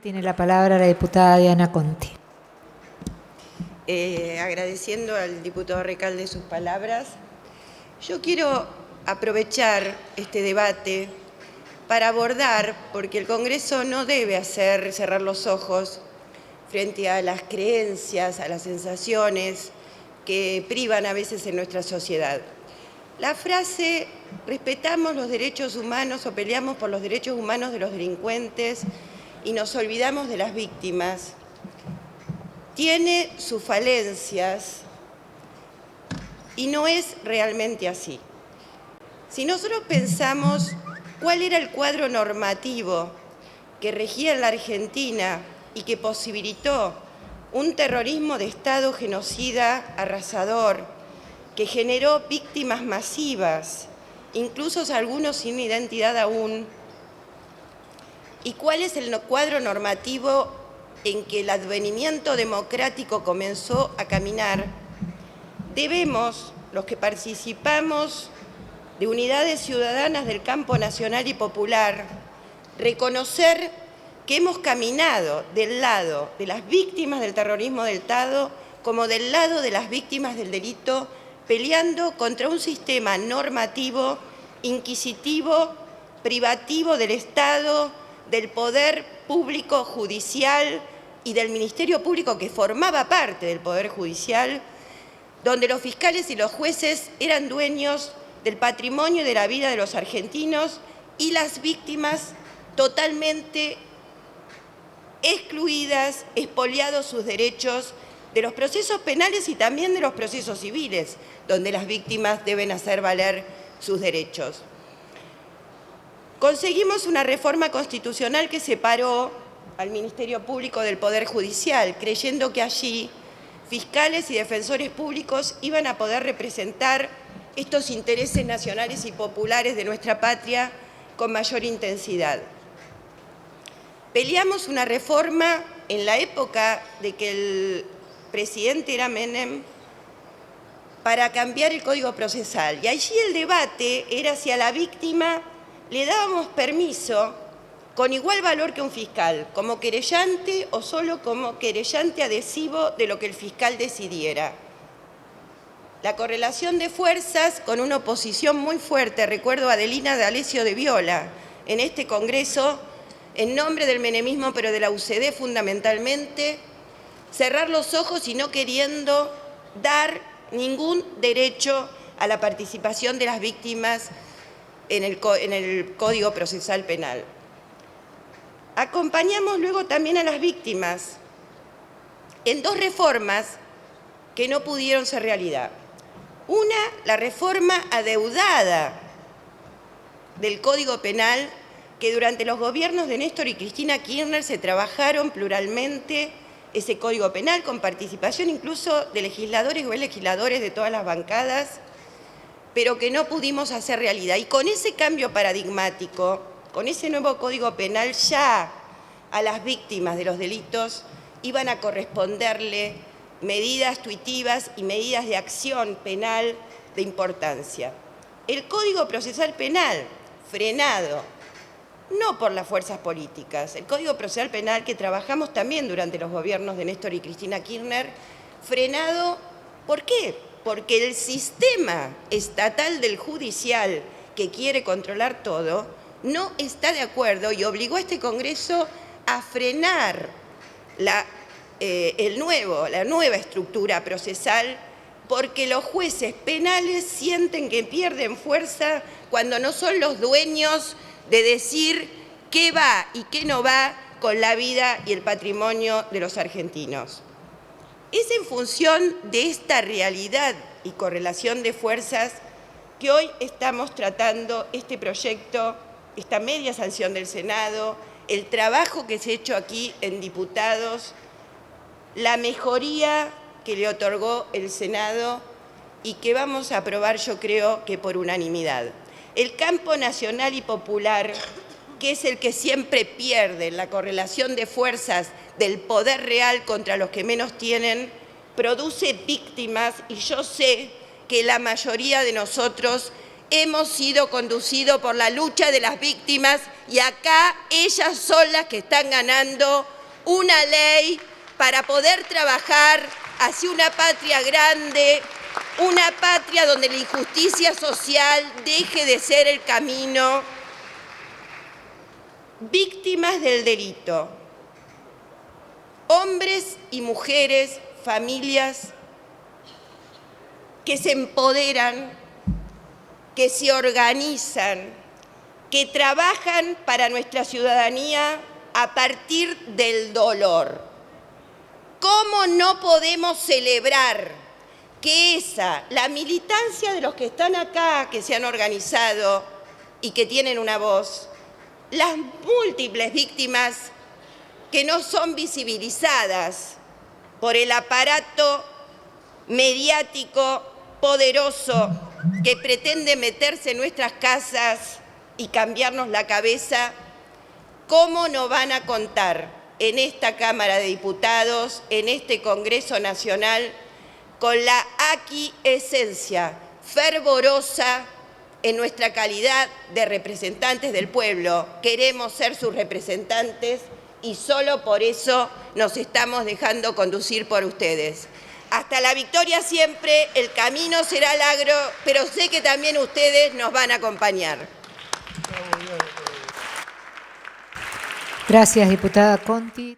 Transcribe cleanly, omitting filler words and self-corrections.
Tiene la palabra la diputada Diana Conti. Agradeciendo al diputado Recalde sus palabras, yo quiero aprovechar este debate para abordar, porque el Congreso no debe hacer cerrar los ojos frente a las creencias, a las sensaciones que privan a veces en nuestra sociedad. La frase respetamos los derechos humanos o peleamos por los derechos humanos de los delincuentes y nos olvidamos de las víctimas, tiene sus falencias y no es realmente así. Si nosotros pensamos cuál era el cuadro normativo que regía en la Argentina y que posibilitó un terrorismo de Estado genocida, arrasador, que generó víctimas masivas, incluso algunos sin identidad aún, y cuál es el cuadro normativo en que el advenimiento democrático comenzó a caminar, debemos, los que participamos de unidades ciudadanas del campo nacional y popular, reconocer que hemos caminado del lado de las víctimas del terrorismo del Estado como del lado de las víctimas del delito, peleando contra un sistema normativo, inquisitivo, privativo del Estado, del poder público judicial y del Ministerio Público, que formaba parte del Poder Judicial, donde los fiscales y los jueces eran dueños del patrimonio y de la vida de los argentinos y las víctimas totalmente excluidas, expoliados sus derechos de los procesos penales y también de los procesos civiles, donde las víctimas deben hacer valer sus derechos. Conseguimos una reforma constitucional que separó al Ministerio Público del Poder Judicial, creyendo que allí fiscales y defensores públicos iban a poder representar estos intereses nacionales y populares de nuestra patria con mayor intensidad. Peleamos una reforma en la época de que el presidente era Menem para cambiar el Código Procesal, y allí el debate era si a la víctima le dábamos permiso con igual valor que un fiscal, como querellante o solo como querellante adhesivo de lo que el fiscal decidiera. La correlación de fuerzas con una oposición muy fuerte, recuerdo a Adelina D'Alessio de Viola, en este Congreso, en nombre del menemismo, pero de la UCD fundamentalmente, cerrar los ojos y no queriendo dar ningún derecho a la participación de las víctimas en el Código Procesal Penal. Acompañamos luego también a las víctimas en dos reformas que no pudieron ser realidad. Una, la reforma adeudada del Código Penal, que durante los gobiernos de Néstor y Cristina Kirchner se trabajaron pluralmente ese Código Penal, con participación incluso de legisladores o legisladores de todas las bancadas, pero que no pudimos hacer realidad. Y con ese cambio paradigmático, con ese nuevo Código Penal, ya a las víctimas de los delitos iban a corresponderle medidas tuitivas y medidas de acción penal de importancia. El Código Procesal Penal, frenado, no por las fuerzas políticas, el Código Procesal Penal que trabajamos también durante los gobiernos de Néstor y Cristina Kirchner, frenado, ¿por qué? Porque el sistema estatal del judicial, que quiere controlar todo, no está de acuerdo y obligó a este Congreso a frenar la nueva estructura procesal, porque los jueces penales sienten que pierden fuerza cuando no son los dueños de decir qué va y qué no va con la vida y el patrimonio de los argentinos. Es en función de esta realidad y correlación de fuerzas que hoy estamos tratando este proyecto, esta media sanción del Senado, el trabajo que se ha hecho aquí en diputados, la mejoría que le otorgó el Senado y que vamos a aprobar, yo creo que por unanimidad. El campo nacional y popular, que es el que siempre pierde en la correlación de fuerzas del poder real contra los que menos tienen, produce víctimas, y yo sé que la mayoría de nosotros hemos sido conducidos por la lucha de las víctimas y acá ellas son las que están ganando una ley para poder trabajar hacia una patria grande, una patria donde la injusticia social deje de ser el camino. Víctimas del delito, hombres y mujeres, familias que se empoderan, que se organizan, que trabajan para nuestra ciudadanía a partir del dolor. ¿Cómo no podemos celebrar que la militancia de los que están acá, que se han organizado y que tienen una voz, las múltiples víctimas que no son visibilizadas por el aparato mediático poderoso que pretende meterse en nuestras casas y cambiarnos la cabeza, cómo no van a contar en esta Cámara de Diputados, en este Congreso Nacional, con la aquiescencia fervorosa en nuestra calidad de representantes del pueblo. Queremos ser sus representantes y solo por eso nos estamos dejando conducir por ustedes. Hasta la victoria siempre, el camino será largo, pero sé que también ustedes nos van a acompañar. Gracias, diputada Conti.